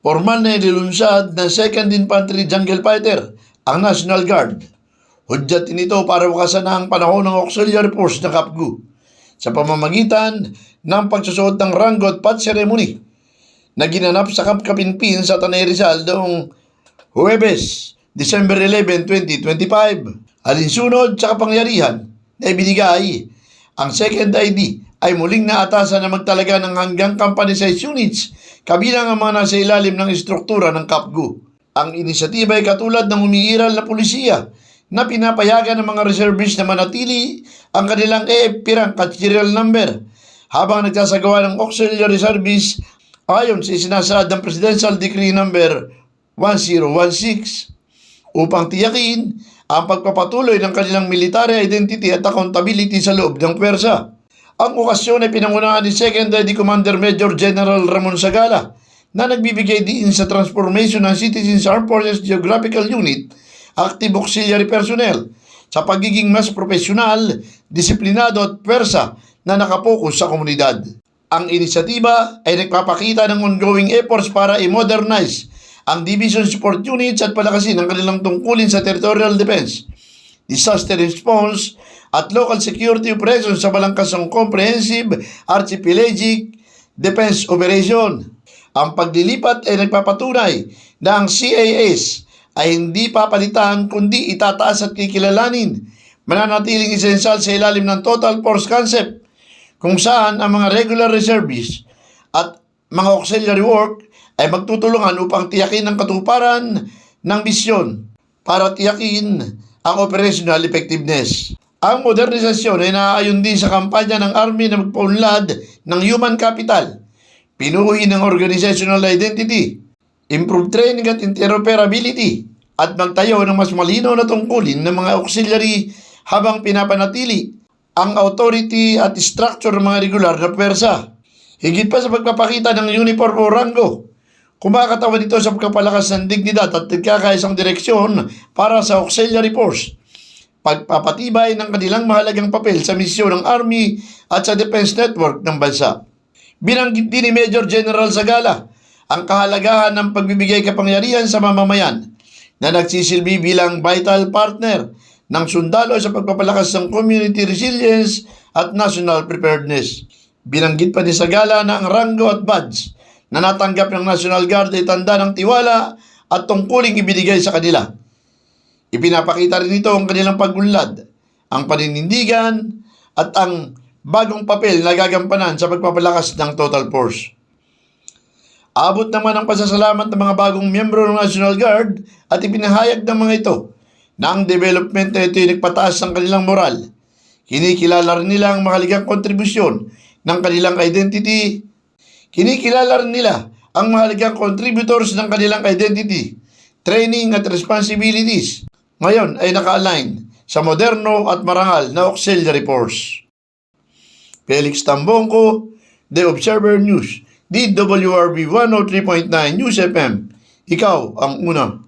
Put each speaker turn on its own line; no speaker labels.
Formal na inilunsad ng 2nd Infantry Jungle Fighter, ang National Guard. Hudyatin ito para wakasan na ang panahon ng Auxiliary Force ng KAPGU sa pamamagitan ng pagsusuot ng ranggo at patch ceremony na ginanap sa Camp Kapinpin sa Tanay Rizal noong Huwebes, December 11, 2025. Alinsunod sa kapangyarihan na ibinigay, ang 2nd ID ay muling naatasan na magtalaga ng hanggang company size units kabilang ang mga nasa ilalim ng istruktura ng KAPGU. Ang inisyatiba ay katulad ng umiiral na pulisiya na pinapayagan ng mga reservists na manatili ang kanilang AFP rank at serial number habang nagsasagawa ng auxiliary service ayon sa isinasaad ng Presidential Decree No. 1016 upang tiyakin ang pagpapatuloy ng kanilang military identity at accountability sa loob ng pwersa. Ang okasyon ay pinangunahan ni 2nd ID Commander Major General Ramon Sagala na nagbibigay diin sa transformation ng Citizens Armed Forces Geographical Unit Active Auxiliary Personnel sa pagiging mas profesional, disiplinado at pwersa na nakapokus sa komunidad. Ang inisyatiba ay nagpapakita ng ongoing efforts para i-modernize ang Division Support Units at palakasin ang kanilang tungkulin sa territorial defense, disaster response at local security operations sa balangkasang comprehensive archipelagic defense operation. Ang paglilipat ay nagpapatunay na ang CAS ay hindi papalitan kundi itataas at kikilalanin, mananatiling esensyal sa ilalim ng total force concept kung saan ang mga regular reservists at mga auxiliary work ay magtutulungan upang tiyakin ang katuparan ng misyon para tiyakin ang operational effectiveness. Ang modernisasyon ay naaayon din sa kampanya ng Army na magpaunlad ng human capital, pinuhi ng organizational identity, improve training at interoperability, at magtayo ng mas malinaw na tungkulin ng mga auxiliary habang pinapanatili ang authority at structure ng mga regular na pwersa. Higit pa sa pagpapakita ng uniform o ranggo, kumakatawan ito sa pagpapalakas ng dignidad at nagkakaisang direksyon para sa auxiliary force, pagpapatibay ng kanilang mahalagang papel sa misyon ng Army at sa defense network ng bansa. Binanggit din ni Major General Sagala ang kahalagahan ng pagbibigay kapangyarihan sa mamamayan na nagsisilbi bilang vital partner ng sundalo sa pagpapalakas ng community resilience at national preparedness. Binanggit pa ni Sagala na ang ranggo at badge na natanggap ng National Guard ay tanda ng tiwala at tungkuling ibinigay sa kanila. Ipinapakita rin ito ang kanilang pagunlad, ang paninindigan at ang bagong papel na gagampanan sa pagpapalakas ng total force. Abot naman ang pasasalamat ng mga bagong miyembro ng National Guard at ipinahayag ng mga ito na ang development na ito ay nagpataas ng kanilang moral. Kinikilala rin nila ang mahalagang kontribusyon ng kanilang identity. Kinikilala rin nila ang mahalagang contributors ng kanilang identity, training at responsibilities. Ngayon ay naka-align sa moderno at marangal na auxiliary force. Felix Tambongco, The Observer News, DWRB 103.9 News FM. Ikaw ang una.